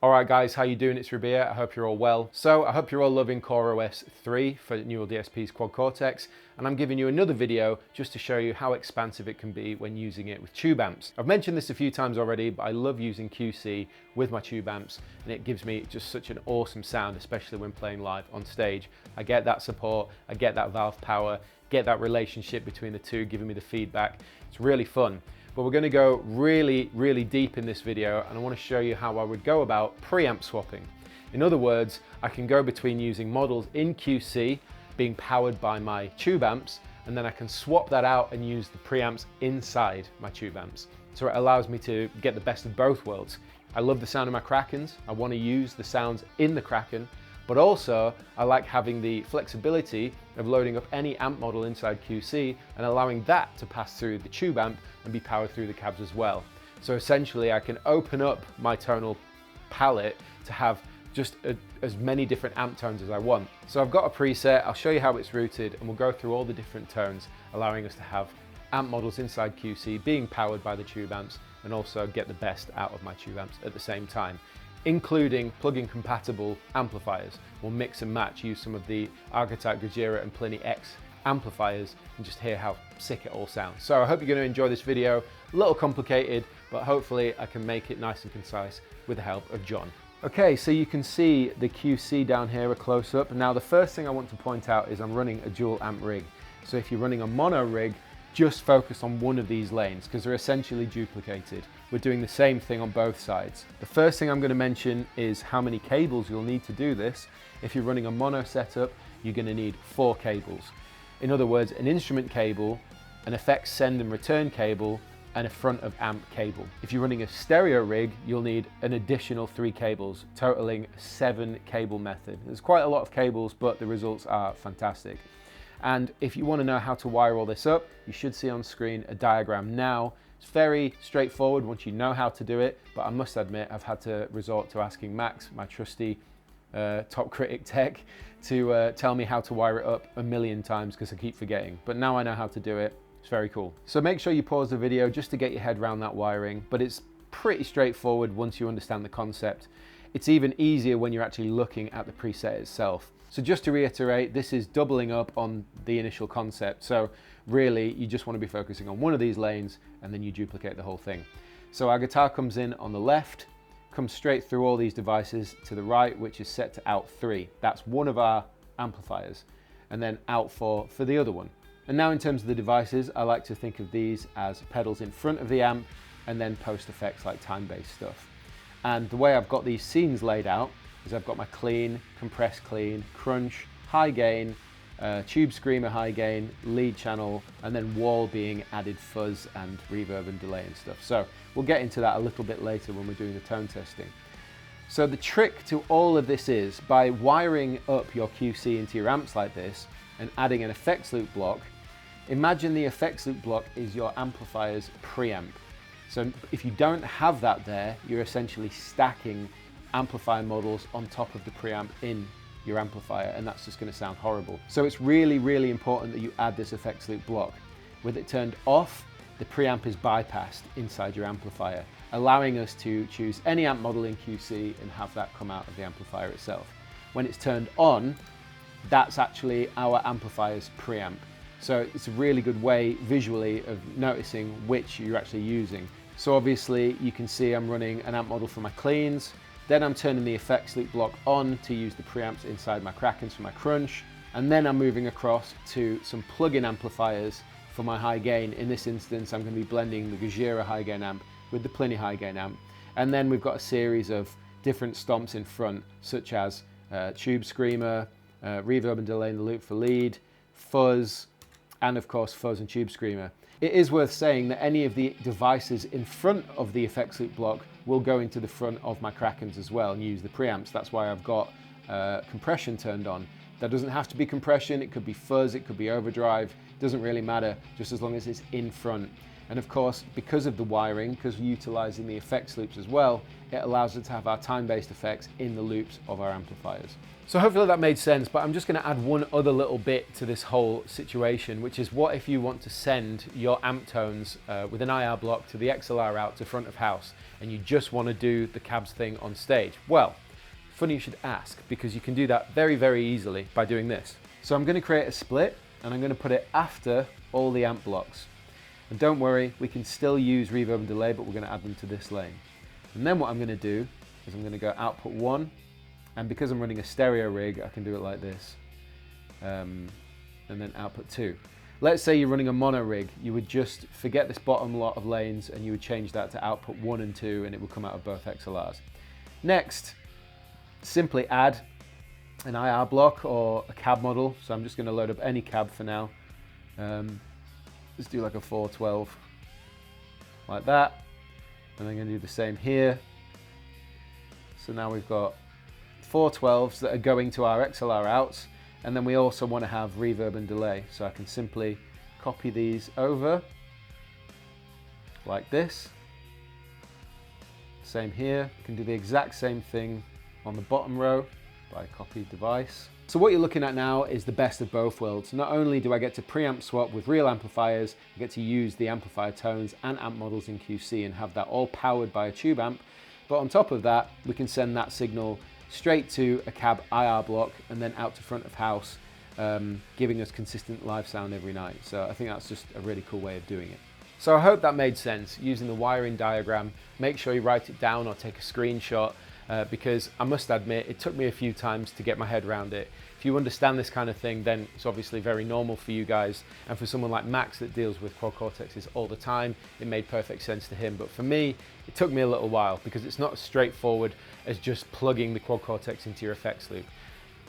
Alright guys, how you doing? It's Rabea. I hope you're all well. So I hope you're all loving CoreOS 3 for Neural DSP's Quad Cortex, and I'm giving you another video just to show you how expansive it can be when using it with tube amps. I've mentioned this a few times already, but I love using QC with my tube amps, and it gives me just such an awesome sound, especially when playing live on stage. I get that support, I get that valve power, get that relationship between the two, giving me the feedback. It's really fun. But we're going to go really deep in this video, and I want to show you how I would go about preamp swapping. In other words, I can go between using models in QC being powered by my tube amps, and then I can swap that out and use the preamps inside my tube amps. So it allows me to get the best of both worlds. I love the sound of my Krakens. I want to use the sounds in the Kraken, but also I like having the flexibility of loading up any amp model inside QC and allowing that to pass through the tube amp and be powered through the cabs as well. So essentially I can open up my tonal palette to have just as many different amp tones as I want. So I've got a preset, I'll show you how it's routed, and we'll go through all the different tones, allowing us to have amp models inside QC being powered by the tube amps and also get the best out of my tube amps at the same time, including plug-in compatible amplifiers. We'll mix and match, use some of the Archetype Gojira and Pliny X amplifiers and just hear how sick it all sounds. So I hope you're going to enjoy this video. A little complicated, but hopefully I can make it nice and concise with the help of John. Okay, so you can see the QC down here, a close-up. Now the first thing I want to point out is I'm running a dual amp rig. So if you're running a mono rig, just focus on one of these lanes because they're essentially duplicated. We're doing the same thing on both sides. The first thing I'm going to mention is how many cables you'll need to do this. If you're running a mono setup, you're going to need 4 cables. In other words, an instrument cable, an effects send and return cable, and a front of amp cable. If you're running a stereo rig, you'll need an additional 3 cables, totaling a 7 cable method. There's quite a lot of cables, but the results are fantastic. And if you want to know how to wire all this up, you should see on screen a diagram now. It's very straightforward once you know how to do it, but I must admit I've had to resort to asking Max, my trusty top critic tech, to tell me how to wire it up a million times because I keep forgetting. But now I know how to do it. It's very cool. So make sure you pause the video just to get your head around that wiring, but it's pretty straightforward once you understand the concept. It's even easier when you're actually looking at the preset itself. So just to reiterate, this is doubling up on the initial concept. So really, you just want to be focusing on one of these lanes and then you duplicate the whole thing. So our guitar comes in on the left, comes straight through all these devices to the right, which is set to out 3. That's one of our amplifiers, and then out 4 for the other one. And now in terms of the devices, I like to think of these as pedals in front of the amp and then post effects like time-based stuff. And the way I've got these scenes laid out is I've got my clean, compressed clean, crunch, high gain, tube screamer high gain, lead channel, and then wall being added fuzz and reverb and delay and stuff. So we'll get into that a little bit later when we're doing the tone testing. So the trick to all of this is by wiring up your QC into your amps like this and adding an effects loop block. Imagine the effects loop block is your amplifier's preamp. So if you don't have that there, you're essentially stacking amplifier models on top of the preamp in your amplifier, and that's just going to sound horrible. So it's really important that you add this effects loop block. With it turned off, the preamp is bypassed inside your amplifier, allowing us to choose any amp model in QC and have that come out of the amplifier itself. When it's turned on, that's actually our amplifier's preamp. So it's a really good way visually of noticing which you're actually using. So obviously you can see I'm running an amp model for my cleans, then I'm turning the effects loop block on to use the preamps inside my Krakens for my crunch, and then I'm moving across to some plug-in amplifiers for my high gain. In this instance, I'm going to be blending the Gojira high gain amp with the Pliny high gain amp. And then we've got a series of different stomps in front, such as tube screamer, reverb and delay in the loop for lead, fuzz, and of course fuzz and tube screamer. It is worth saying that any of the devices in front of the effects loop block will go into the front of my Krakens as well and use the preamps. That's why I've got compression turned on. That doesn't have to be compression, it could be fuzz, it could be overdrive, it doesn't really matter, just as long as it's in front. And of course, because of the wiring, because we're utilizing the effects loops as well, it allows us to have our time-based effects in the loops of our amplifiers. So hopefully that made sense, but I'm just going to add one other little bit to this whole situation, which is what if you want to send your amp tones with an IR block to the XLR out to front of house, and you just want to do the cabs thing on stage? Well, funny you should ask, because you can do that very, very easily by doing this. So I'm going to create a split, and I'm going to put it after all the amp blocks. And don't worry, we can still use reverb and delay, but we're going to add them to this lane. And then what I'm going to do is I'm going to go output 1, and because I'm running a stereo rig, I can do it like this. And then output 2. Let's say you're running a mono rig, you would just forget this bottom lot of lanes and you would change that to output 1 and 2, and it would come out of both XLRs. Next, simply add an IR block or a cab model. So I'm just going to load up any cab for now. Let's do like a 412, like that. And I'm going to do the same here. So now we've got 412s that are going to our XLR outs. And then we also want to have reverb and delay. So I can simply copy these over like this. Same here. I can do the exact same thing on the bottom row by copy device. So what you're looking at now is the best of both worlds. Not only do I get to preamp swap with real amplifiers, I get to use the amplifier tones and amp models in QC and have that all powered by a tube amp. But on top of that, we can send that signal straight to a cab IR block and then out to front of house, giving us consistent live sound every night. So I think that's just a really cool way of doing it. So I hope that made sense using the wiring diagram. Make sure you write it down or take a screenshot, because I must admit it took me a few times to get my head around it. If you understand this kind of thing, then it's obviously very normal for you guys, and for someone like Max that deals with Quad Cortexes all the time, it made perfect sense to him. But for me, it took me a little while because it's not as straightforward as just plugging the Quad Cortex into your effects loop.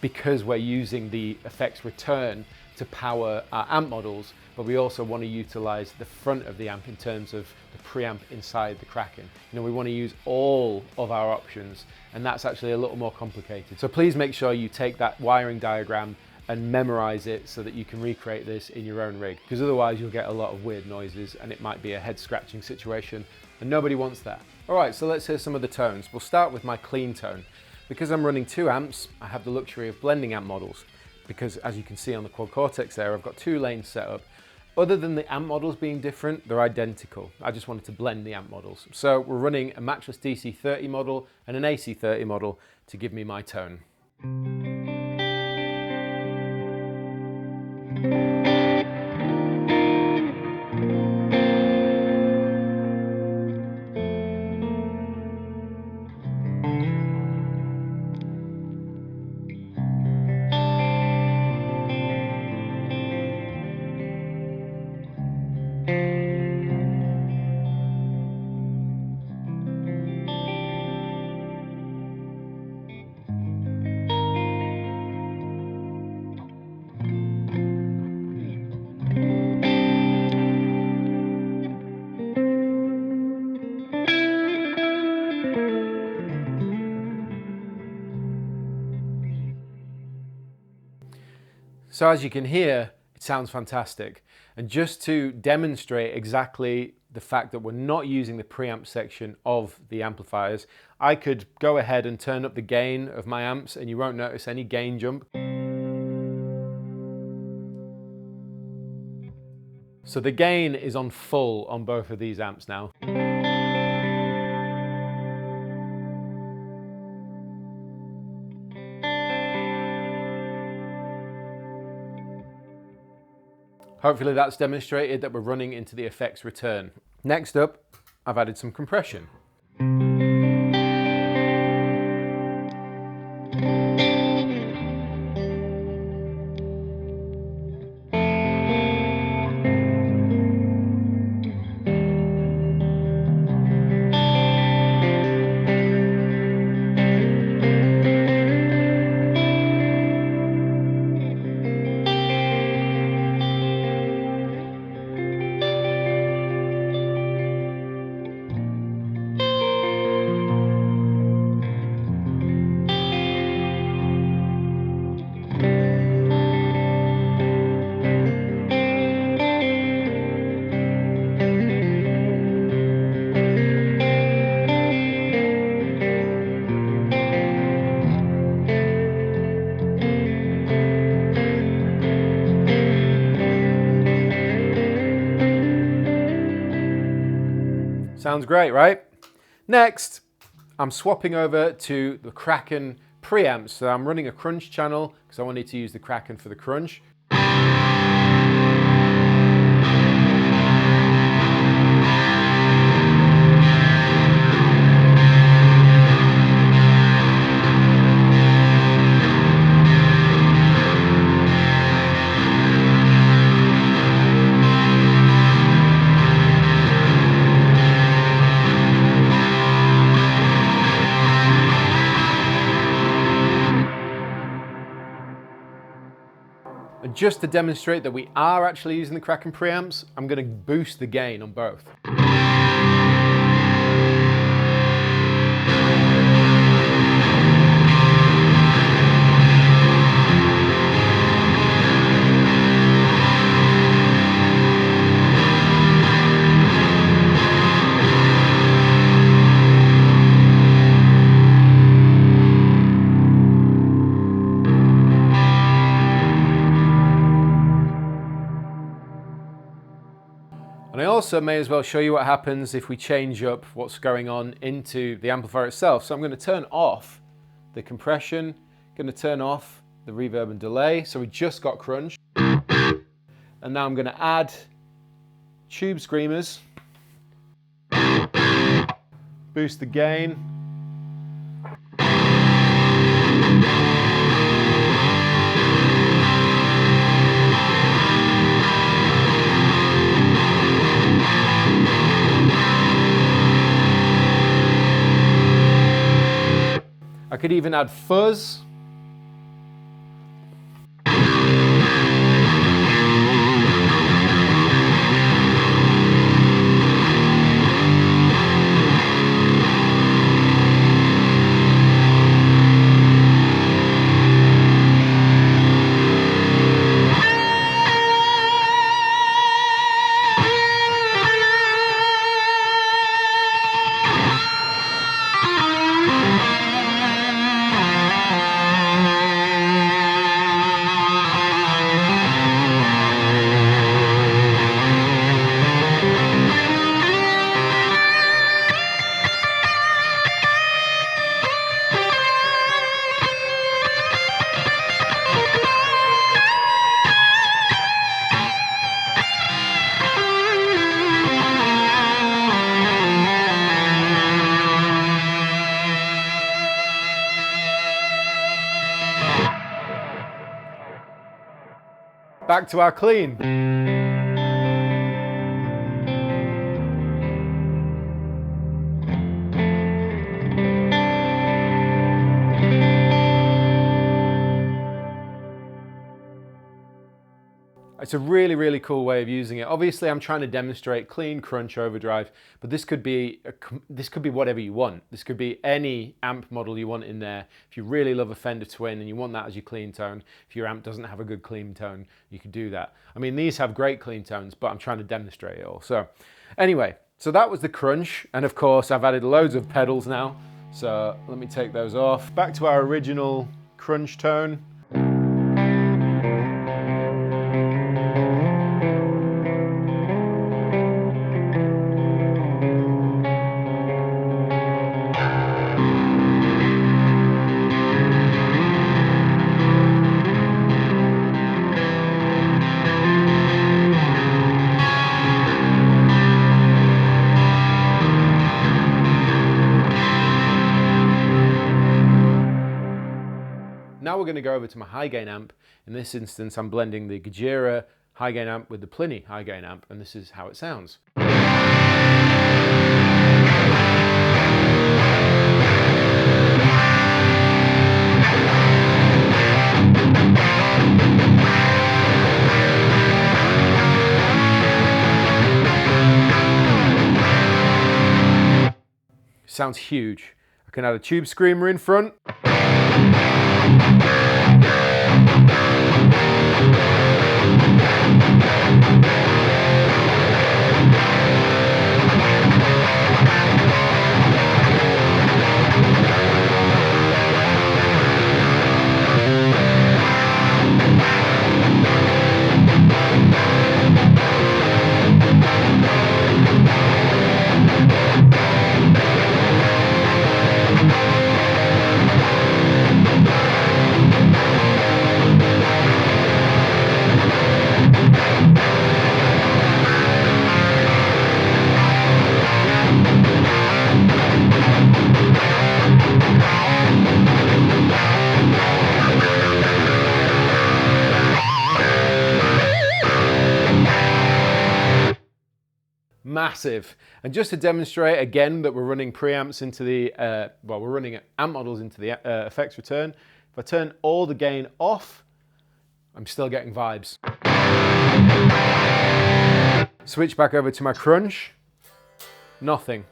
Because we're using the effects return to power our amp models, but we also want to utilize the front of the amp in terms of the preamp inside the Kraken. You know, we want to use all of our options, and that's actually a little more complicated. So please make sure you take that wiring diagram and memorize it so that you can recreate this in your own rig, because otherwise you'll get a lot of weird noises and it might be a head scratching situation, and nobody wants that. All right, so let's hear some of the tones. We'll start with my clean tone. Because I'm running 2 amps, I have the luxury of blending amp models, because as you can see on the Quad Cortex there, I've got 2 lanes set up. Other than the amp models being different, they're identical. I just wanted to blend the amp models. So we're running a matchless DC30 model and an AC30 model to give me my tone. So as you can hear, it sounds fantastic. And just to demonstrate exactly the fact that we're not using the preamp section of the amplifiers, I could go ahead and turn up the gain of my amps and you won't notice any gain jump. So the gain is on full on both of these amps now. Hopefully that's demonstrated that we're running into the effects return. Next up, I've added some compression. Sounds great, right? Next, I'm swapping over to the Kraken preamps. So I'm running a crunch channel because I wanted to use the Kraken for the crunch. And just to demonstrate that we are actually using the Kraken preamps, I'm going to boost the gain on both. And I also may as well show you what happens if we change up what's going on into the amplifier itself. So I'm going to turn off the compression, going to turn off the reverb and delay. So we just got crunch. And now I'm going to add tube screamers, boost the gain. I could even add fuzz. Back to our clean. It's a really, really cool way of using it. Obviously, I'm trying to demonstrate clean, crunch, overdrive, but this could be whatever you want. This could be any amp model you want in there. If you really love a Fender Twin and you want that as your clean tone, if your amp doesn't have a good clean tone, you could do that. I mean, these have great clean tones, but I'm trying to demonstrate it all. So anyway, so that was the crunch. And of course, I've added loads of pedals now. So let me take those off. Back to our original crunch tone. Now we're going to go over to my high gain amp. In this instance, I'm blending the Gajira high gain amp with the Pliny high gain amp, and this is how it sounds. Sounds huge. I can add a tube screamer in front. massive. And just to demonstrate again that we're running preamps into the, we're running amp models into the effects return. If I turn all the gain off, I'm still getting vibes. Switch back over to my crunch, nothing.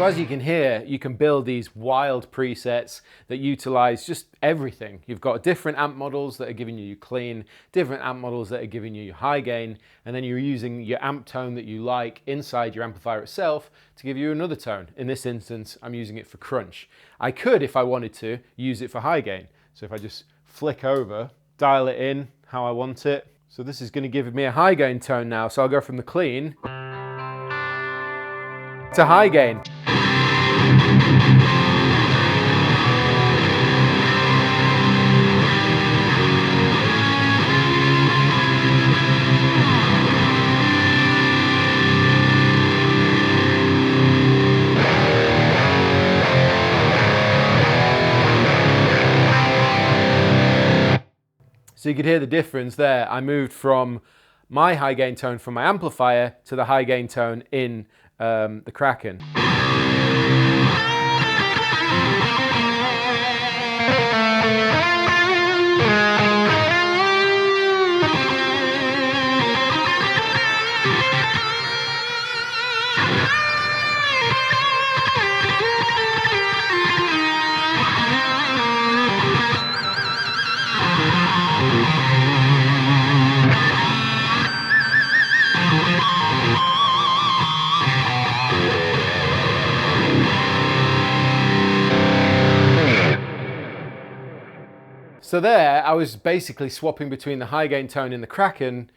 So as you can hear, you can build these wild presets that utilize just everything. You've got different amp models that are giving you clean, different amp models that are giving you high gain, and then you're using your amp tone that you like inside your amplifier itself to give you another tone. In this instance, I'm using it for crunch. I could, if I wanted to, use it for high gain. So if I just flick over, dial it in how I want it. So this is going to give me a high gain tone now. So I'll go from the clean to high gain. So you could hear the difference there. I moved from my high gain tone from my amplifier to the high gain tone in the Kraken. So there, I was basically swapping between the high gain tone in the Kraken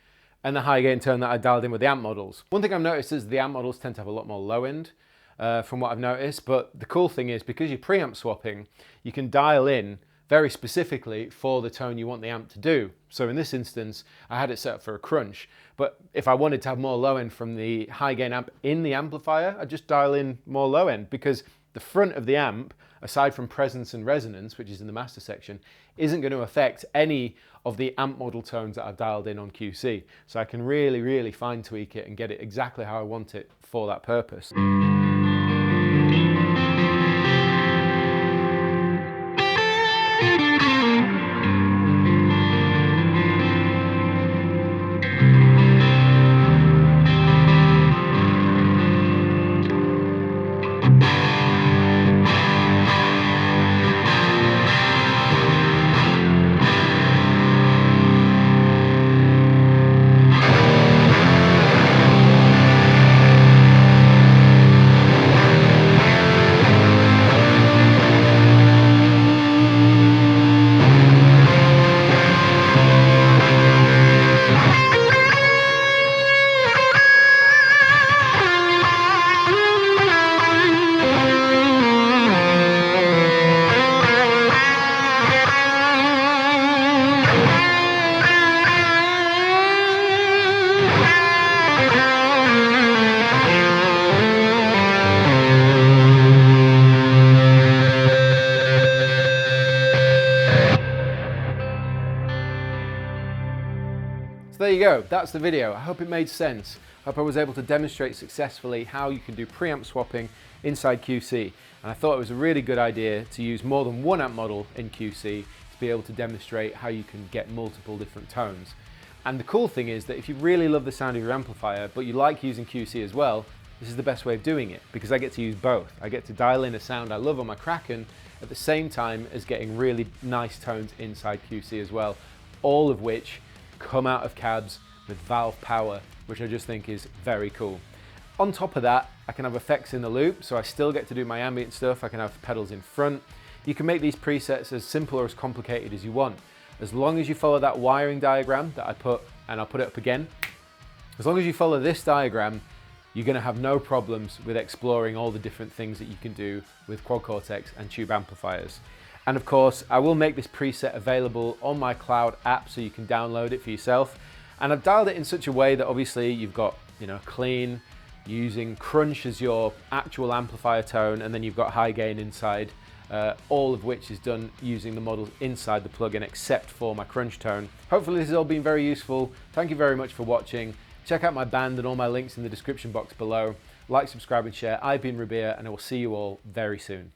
and the high gain tone that I dialed in with the amp models. One thing I've noticed is the amp models tend to have a lot more low end from what I've noticed, but the cool thing is because you're preamp swapping, you can dial in very specifically for the tone you want the amp to do. So in this instance, I had it set up for a crunch, but if I wanted to have more low end from the high gain amp in the amplifier, I'd just dial in more low end because the front of the amp, aside from presence and resonance, which is in the master section, isn't going to affect any of the amp model tones that I've dialed in on QC. So I can really, really fine tweak it and get it exactly how I want it for that purpose. go, that's the video. I hope it made sense. I hope I was able to demonstrate successfully how you can do preamp swapping inside QC. And I thought it was a really good idea to use more than one amp model in QC to be able to demonstrate how you can get multiple different tones. And the cool thing is that if you really love the sound of your amplifier, but you like using QC as well, this is the best way of doing it, because I get to use both. I get to dial in a sound I love on my Kraken at the same time as getting really nice tones inside QC as well, all of which come out of cabs with valve power, which I just think is very cool. On top of that, I can have effects in the loop, so I still get to do my ambient stuff. I can have pedals in front. You can make these presets as simple or as complicated as you want. As long as you follow that wiring diagram that I put, and I'll put it up again, as long as you follow this diagram, you're going to have no problems with exploring all the different things that you can do with Quad Cortex and tube amplifiers. And of course, I will make this preset available on my cloud app so you can download it for yourself. And I've dialed it in such a way that obviously you've got, clean, using crunch as your actual amplifier tone, and then you've got high gain inside, all of which is done using the models inside the plugin except for my crunch tone. Hopefully this has all been very useful. Thank you very much for watching. Check out my band and all my links in the description box below. Like, subscribe and share. I've been Rabea, and I will see you all very soon.